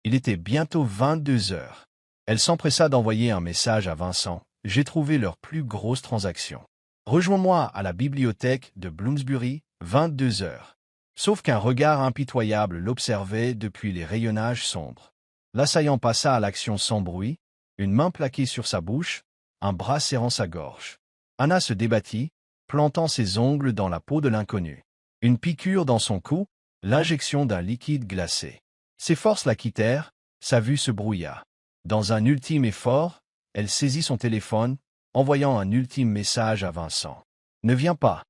Il était bientôt 22 heures. Elle s'empressa d'envoyer un message à Vincent. « J'ai trouvé leur plus grosse transaction. Rejoins-moi à la bibliothèque de Bloomsbury, 22 heures. » Sauf qu'un regard impitoyable l'observait depuis les rayonnages sombres. L'assaillant passa à l'action sans bruit, une main plaquée sur sa bouche, un bras serrant sa gorge. Anna se débattit, plantant ses ongles dans la peau de l'inconnu. Une piqûre dans son cou, l'injection d'un liquide glacé. Ses forces la quittèrent, sa vue se brouilla. Dans un ultime effort, elle saisit son téléphone, envoyant un ultime message à Vincent. « Ne viens pas.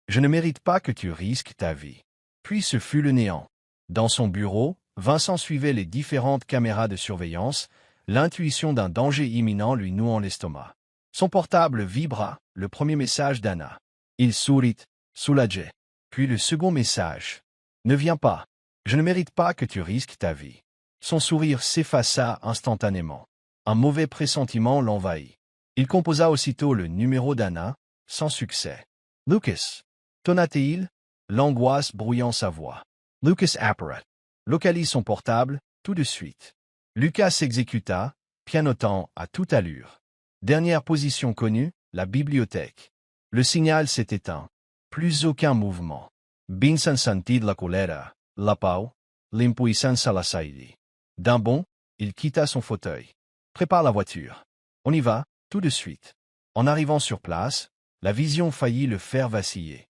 Je ne mérite pas que tu risques ta vie. » Puis ce fut le néant. Dans son bureau, Vincent suivait les différentes caméras de surveillance, l'intuition d'un danger imminent lui nouant l'estomac. Son portable vibra, le premier message d'Anna. Il sourit, soulagé. Puis le second message. « Ne viens pas. Je ne mérite pas que tu risques ta vie. » Son sourire s'effaça instantanément. Un mauvais pressentiment l'envahit. Il composa aussitôt le numéro d'Anna, sans succès. « Lucas » tonna-t-il, l'angoisse brouillant sa voix. « Lucas Apparat. Localise son portable, tout de suite. » Lucas s'exécuta, pianotant à toute allure. Dernière position connue, la bibliothèque. Le signal s'est éteint. Plus aucun mouvement. Binsan sentid la colera, la pau, l'impuissance la saidi. D'un bond, il quitta son fauteuil. « Prépare la voiture. On y va, tout de suite. » En arrivant sur place, la vision faillit le faire vaciller.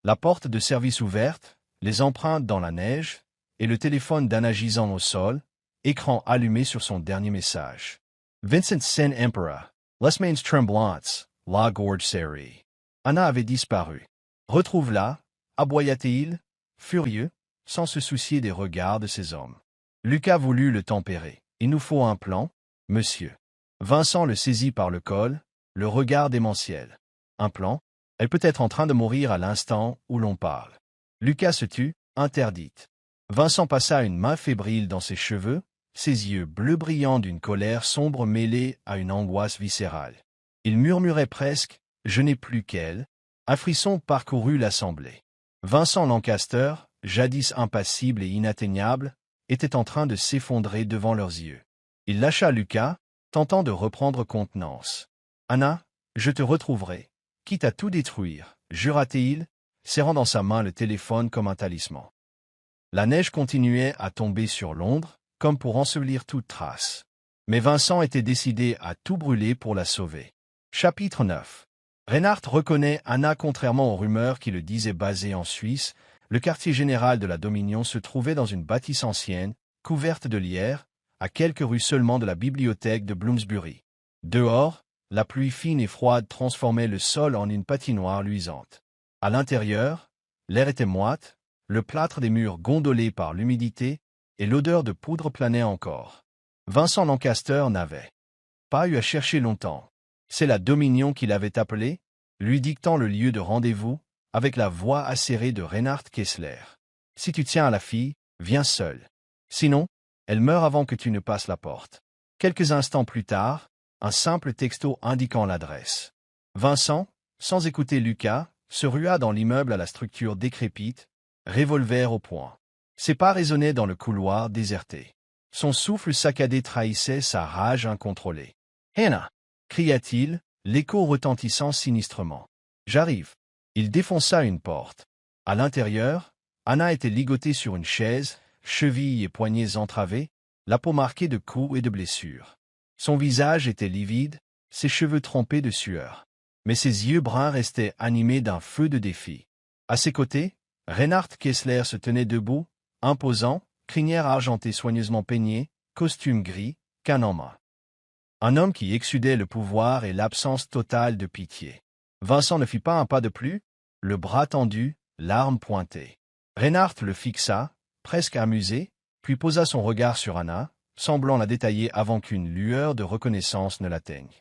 La porte de service ouverte, les empreintes dans la neige, et le téléphone d'Anna gisant au sol, écran allumé sur son dernier message. Vincent Sen Emperor, les mains tremblantes, la gorge serrée. Anna avait disparu. Retrouve-la, aboya-t-il, furieux, sans se soucier des regards de ses hommes. Lucas voulut le tempérer. Il nous faut un plan, monsieur. Vincent le saisit par le col, le regard démentiel. Un plan? Elle peut être en train de mourir à l'instant où l'on parle. Lucas se tut, interdite. Vincent passa une main fébrile dans ses cheveux, ses yeux bleus brillants d'une colère sombre mêlée à une angoisse viscérale. Il murmurait presque « Je n'ai plus qu'elle ». Un frisson parcourut l'assemblée. Vincent Lancaster, jadis impassible et inatteignable, était en train de s'effondrer devant leurs yeux. Il lâcha Lucas, tentant de reprendre contenance. « Anna, je te retrouverai, quitte à tout détruire », jura-t-il, serrant dans sa main le téléphone comme un talisman. La neige continuait à tomber sur Londres, comme pour ensevelir toute trace. Mais Vincent était décidé à tout brûler pour la sauver. Chapitre 9. Reinhard reconnaît Anna. Contrairement aux rumeurs qui le disaient basé en Suisse, le quartier général de la Dominion se trouvait dans une bâtisse ancienne, couverte de lierre, à quelques rues seulement de la bibliothèque de Bloomsbury. Dehors, la pluie fine et froide transformait le sol en une patinoire luisante. À l'intérieur, l'air était moite, le plâtre des murs gondolé par l'humidité, et l'odeur de poudre planait encore. Vincent Lancaster n'avait pas eu à chercher longtemps. C'est la Dominion qui l'avait appelé, lui dictant le lieu de rendez-vous, avec la voix acérée de Reinhard Kessler. Si tu tiens à la fille, viens seul. Sinon, elle meurt avant que tu ne passes la porte. Quelques instants plus tard, un simple texto indiquant l'adresse. Vincent, sans écouter Lucas, se rua dans l'immeuble à la structure décrépite, revolver au poing. Ses pas résonnaient dans le couloir déserté. Son souffle saccadé trahissait sa rage incontrôlée. « Hannah !» cria-t-il, l'écho retentissant sinistrement. « J'arrive. » Il défonça une porte. À l'intérieur, Anna était ligotée sur une chaise, chevilles et poignets entravés, la peau marquée de coups et de blessures. Son visage était livide, ses cheveux trempés de sueur. Mais ses yeux bruns restaient animés d'un feu de défi. À ses côtés, Reinhard Kessler se tenait debout, imposant, crinière argentée soigneusement peignée, costume gris, canne en main. Un homme qui exsudait le pouvoir et l'absence totale de pitié. Vincent ne fit pas un pas de plus, le bras tendu, l'arme pointée. Reinhard le fixa, presque amusé, puis posa son regard sur Anna, semblant la détailler avant qu'une lueur de reconnaissance ne l'atteigne.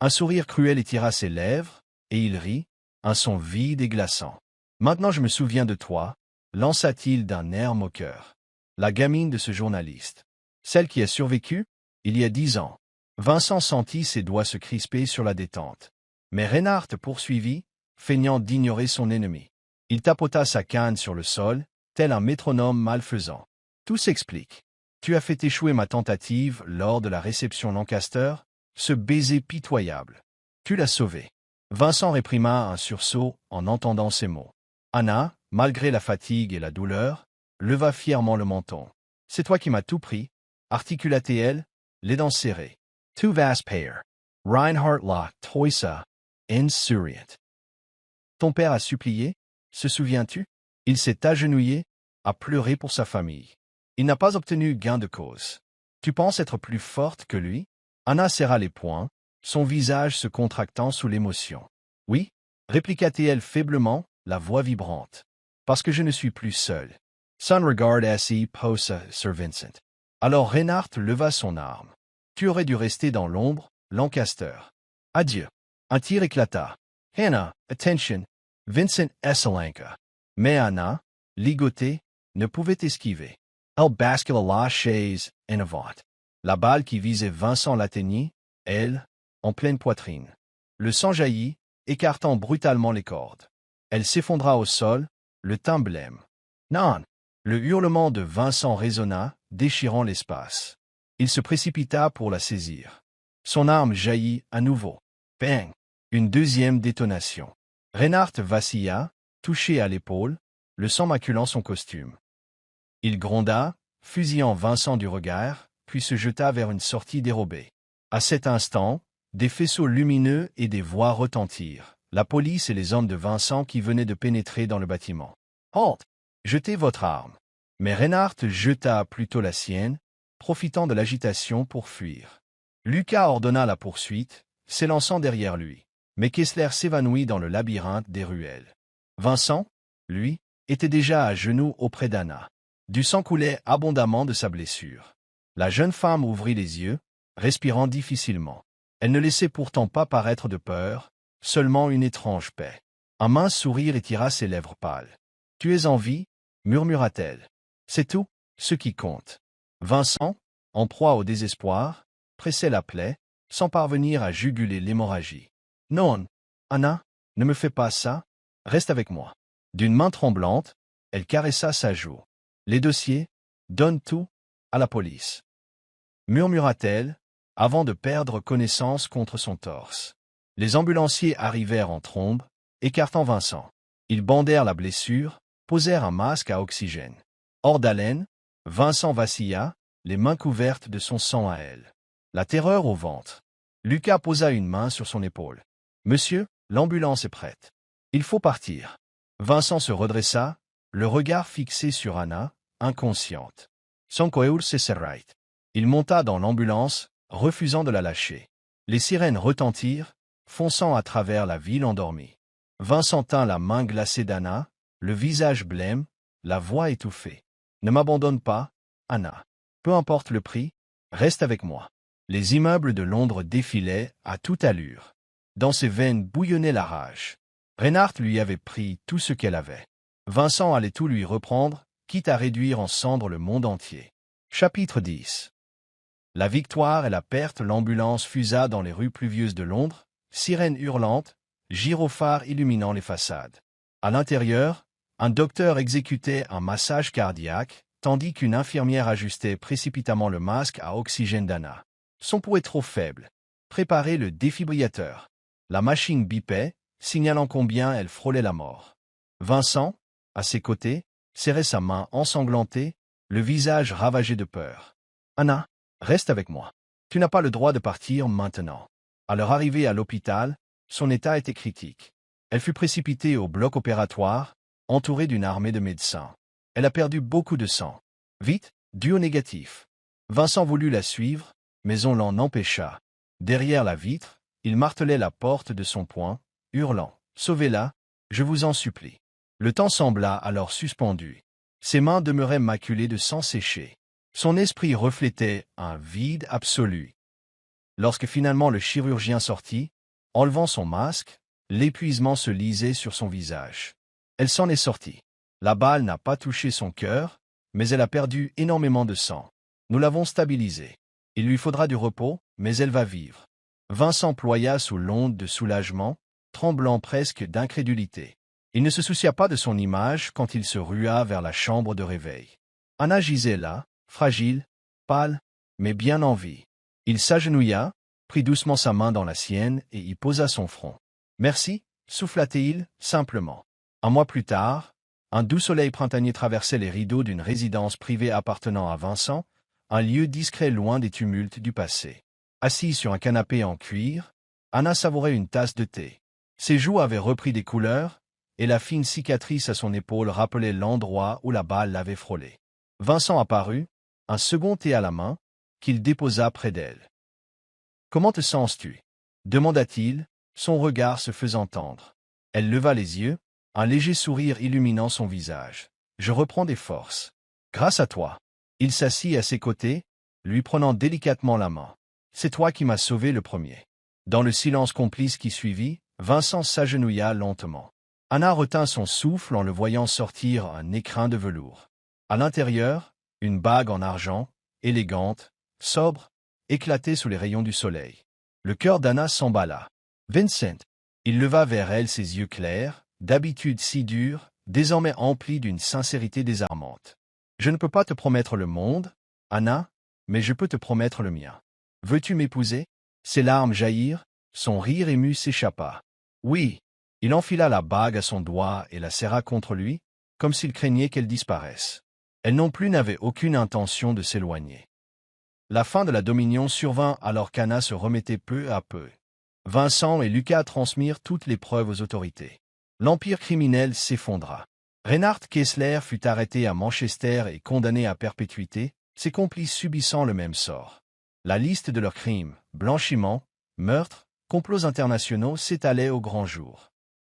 Un sourire cruel étira ses lèvres, et il rit, un son vide et glaçant. « Maintenant je me souviens de toi », lança-t-il d'un air moqueur. La gamine de ce journaliste. Celle qui a survécu, il y a 10 ans. Vincent sentit ses doigts se crisper sur la détente. Mais Reinhard poursuivit, feignant d'ignorer son ennemi. Il tapota sa canne sur le sol, tel un métronome malfaisant. Tout s'explique. Tu as fait échouer ma tentative lors de la réception Lancaster, ce baiser pitoyable. Tu l'as sauvé. Vincent réprima un sursaut en entendant ces mots. Anna, malgré la fatigue et la douleur, leva fièrement le menton. C'est toi qui m'as tout pris, articula-t-elle, les dents serrées. Tu vas payer. Reinhard la Toisa, insurient. Ton père a supplié, se souviens-tu? Il s'est agenouillé, a pleuré pour sa famille. Il n'a pas obtenu gain de cause. Tu penses être plus forte que lui? Anna serra les poings, son visage se contractant sous l'émotion. Oui, répliqua-t-elle faiblement, la voix vibrante. Parce que je ne suis plus seul. Son regard assis posa sur Vincent. Alors Reinhard leva son arme. Tu aurais dû rester dans l'ombre, Lancaster. Adieu. Un tir éclata. Hannah, attention. Vincent Esselanka. Mais Anna, ligotée, ne pouvait esquiver. Elle bascula la chaise en avant. La balle qui visait Vincent l'atteignit, elle, en pleine poitrine. Le sang jaillit, écartant brutalement les cordes. Elle s'effondra au sol, le teint blême. Non! Le hurlement de Vincent résonna, déchirant l'espace. Il se précipita pour la saisir. Son arme jaillit à nouveau. Bang! Une deuxième détonation. Reinhard vacilla, touché à l'épaule, le sang maculant son costume. Il gronda, fusillant Vincent du regard, puis se jeta vers une sortie dérobée. À cet instant, des faisceaux lumineux et des voix retentirent. La police et les hommes de Vincent qui venaient de pénétrer dans le bâtiment. « Halt! Jetez votre arme !» Mais Reinhard jeta plutôt la sienne, profitant de l'agitation pour fuir. Lucas ordonna la poursuite, s'élançant derrière lui. Mais Kessler s'évanouit dans le labyrinthe des ruelles. Vincent, lui, était déjà à genoux auprès d'Anna. Du sang coulait abondamment de sa blessure. La jeune femme ouvrit les yeux, respirant difficilement. Elle ne laissait pourtant pas paraître de peur, seulement une étrange paix. Un mince sourire étira ses lèvres pâles. « Tu es en vie » murmura-t-elle. « C'est tout, ce qui compte. » Vincent, en proie au désespoir, pressait la plaie, sans parvenir à juguler l'hémorragie. « Non, Anna, ne me fais pas ça, reste avec moi. » D'une main tremblante, elle caressa sa joue. « Les dossiers, donne tout à la police. » murmura-t-elle, avant de perdre connaissance contre son torse. Les ambulanciers arrivèrent en trombe, écartant Vincent. Ils bandèrent la blessure, posèrent un masque à oxygène. Hors d'haleine, Vincent vacilla, les mains couvertes de son sang à elle. La terreur au ventre. Lucas posa une main sur son épaule. « Monsieur, l'ambulance est prête. Il faut partir. » Vincent se redressa, le regard fixé sur Anna, inconsciente. Son cœur se serrait. Il monta dans l'ambulance, refusant de la lâcher. Les sirènes retentirent, fonçant à travers la ville endormie. Vincent tint la main glacée d'Anna, le visage blême, la voix étouffée. « Ne m'abandonne pas, Anna. Peu importe le prix, reste avec moi. » Les immeubles de Londres défilaient à toute allure. Dans ses veines bouillonnait la rage. Reinhardt lui avait pris tout ce qu'elle avait. Vincent allait tout lui reprendre, quitte à réduire en cendres le monde entier. Chapitre 10. La victoire et la perte. L'ambulance fusa dans les rues pluvieuses de Londres, sirènes hurlantes, gyrophares illuminant les façades. À l'intérieur, un docteur exécutait un massage cardiaque, tandis qu'une infirmière ajustait précipitamment le masque à oxygène d'Anna. Son pouls est trop faible. Préparez le défibrillateur. La machine bipait, signalant combien elle frôlait la mort. Vincent, à ses côtés, serrait sa main ensanglantée, le visage ravagé de peur. « Anna, reste avec moi. Tu n'as pas le droit de partir maintenant. » À leur arrivée à l'hôpital, son état était critique. Elle fut précipitée au bloc opératoire, entourée d'une armée de médecins. Elle a perdu beaucoup de sang. Vite, duo négatif. Vincent voulut la suivre, mais on l'en empêcha. Derrière la vitre, il martelait la porte de son poing, hurlant « Sauvez-la, je vous en supplie ». Le temps sembla alors suspendu. Ses mains demeuraient maculées de sang séché. Son esprit reflétait un vide absolu. Lorsque finalement le chirurgien sortit, enlevant son masque, l'épuisement se lisait sur son visage. Elle s'en est sortie. La balle n'a pas touché son cœur, mais elle a perdu énormément de sang. Nous l'avons stabilisée. Il lui faudra du repos, mais elle va vivre. Vincent ploya sous l'onde de soulagement, tremblant presque d'incrédulité. Il ne se soucia pas de son image quand il se rua vers la chambre de réveil. Anna gisait là, fragile, pâle, mais bien en vie. Il s'agenouilla, prit doucement sa main dans la sienne et y posa son front. « Merci » souffla-t-il, simplement. Un mois plus tard, un doux soleil printanier traversait les rideaux d'une résidence privée appartenant à Vincent, un lieu discret loin des tumultes du passé. Assise sur un canapé en cuir, Anna savourait une tasse de thé. Ses joues avaient repris des couleurs, et la fine cicatrice à son épaule rappelait l'endroit où la balle l'avait frôlée. Vincent apparut, un second thé à la main, qu'il déposa près d'elle. « Comment te sens-tu » demanda-t-il, son regard se faisant tendre. Elle leva les yeux, un léger sourire illuminant son visage. « Je reprends des forces. Grâce à toi. » Il s'assit à ses côtés, lui prenant délicatement la main. « C'est toi qui m'as sauvé le premier. » Dans le silence complice qui suivit, Vincent s'agenouilla lentement. Anna retint son souffle en le voyant sortir un écrin de velours. À l'intérieur, une bague en argent, élégante, sobre, éclatait sous les rayons du soleil. Le cœur d'Anna s'emballa. « Vincent !» Il leva vers elle ses yeux clairs, d'habitude si durs, désormais emplis d'une sincérité désarmante. « Je ne peux pas te promettre le monde, Anna, mais je peux te promettre le mien. Veux-tu m'épouser » Ses larmes jaillirent, son rire ému s'échappa. « Oui !» Il enfila la bague à son doigt et la serra contre lui, comme s'il craignait qu'elle disparaisse. Elle non plus n'avait aucune intention de s'éloigner. La fin de la dominion survint alors qu'Anna se remettait peu à peu. Vincent et Lucas transmirent toutes les preuves aux autorités. L'empire criminel s'effondra. Reinhard Kessler fut arrêté à Manchester et condamné à perpétuité, ses complices subissant le même sort. La liste de leurs crimes, blanchiment, meurtres, complots internationaux s'étalait au grand jour.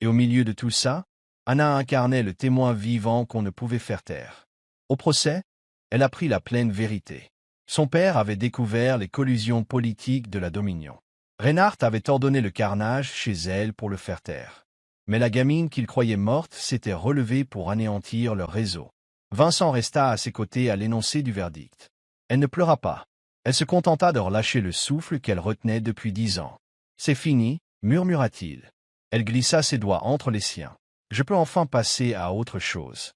Et au milieu de tout ça, Anna incarnait le témoin vivant qu'on ne pouvait faire taire. Au procès, elle apprit la pleine vérité. Son père avait découvert les collusions politiques de la Dominion. Reinhard avait ordonné le carnage chez elle pour le faire taire. Mais la gamine qu'il croyait morte s'était relevée pour anéantir leur réseau. Vincent resta à ses côtés à l'énoncé du verdict. Elle ne pleura pas. Elle se contenta de relâcher le souffle qu'elle retenait depuis 10 ans. « C'est fini » murmura-t-il. Elle glissa ses doigts entre les siens. « Je peux enfin passer à autre chose. »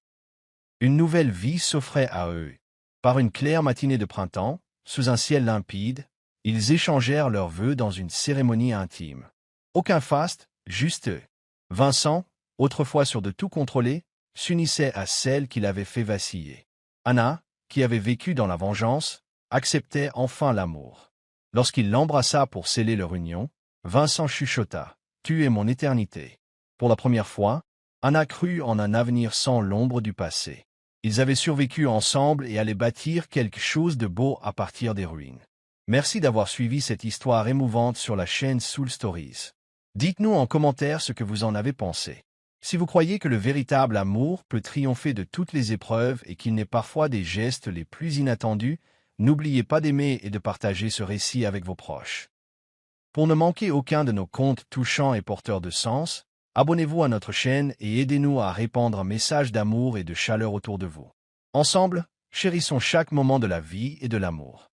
Une nouvelle vie s'offrait à eux. Par une claire matinée de printemps, sous un ciel limpide, ils échangèrent leurs vœux dans une cérémonie intime. Aucun faste, juste eux. Vincent, autrefois sûr de tout contrôler, s'unissait à celle qui l'avait fait vaciller. Anna, qui avait vécu dans la vengeance, acceptait enfin l'amour. Lorsqu'il l'embrassa pour sceller leur union, Vincent chuchota « Tu es mon éternité ». Pour la première fois, Anna crut en un avenir sans l'ombre du passé. Ils avaient survécu ensemble et allaient bâtir quelque chose de beau à partir des ruines. Merci d'avoir suivi cette histoire émouvante sur la chaîne Soul Stories. Dites-nous en commentaire ce que vous en avez pensé. Si vous croyez que le véritable amour peut triompher de toutes les épreuves et qu'il n'est parfois des gestes les plus inattendus, n'oubliez pas d'aimer et de partager ce récit avec vos proches. Pour ne manquer aucun de nos contes touchants et porteurs de sens, Abonnez-vous à notre chaîne et aidez-nous à répandre un message d'amour et de chaleur autour de vous. Ensemble, chérissons chaque moment de la vie et de l'amour.